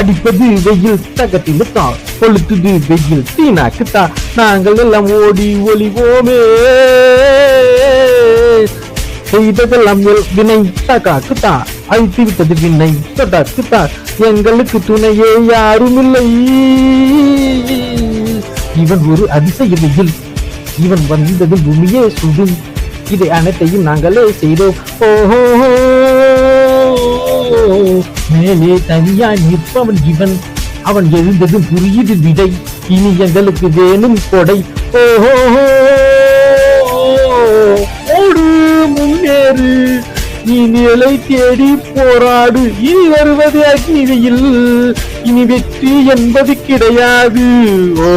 அடிப்பது வெயில் தகத்தின்னு தான், கொளுத்துது வெயில் தீனாக்குத்தான். நாங்கள் எல்லாம் ஓடி ஒளிவோமே, செய்ததெல்லாம் வினை தகாக்குத்தான், அழித்து விட்டது வினை தொடாக்குத்தான். எங்களுக்கு துணையே யாரும் இல்லை. இவன் ஒரு அதிசய வெயில், இவன் வந்தது பூமியே சுடும். இதை அனைத்தையும் நாங்களே செய்தோம். ஓஹோ, மேலே தனியா நிற்பவன் இவன், அவன் எழுந்ததும் புரியுது விடை. இனி எங்களுக்கு வேணும் கொடை. ஓஹோ, ஓடு முன்னேறு, நீ நிலை தேடி போராடு. இனி வருவது அக்னி வெயில், இனி வெற்றி என்பது கிடையாது. ஓ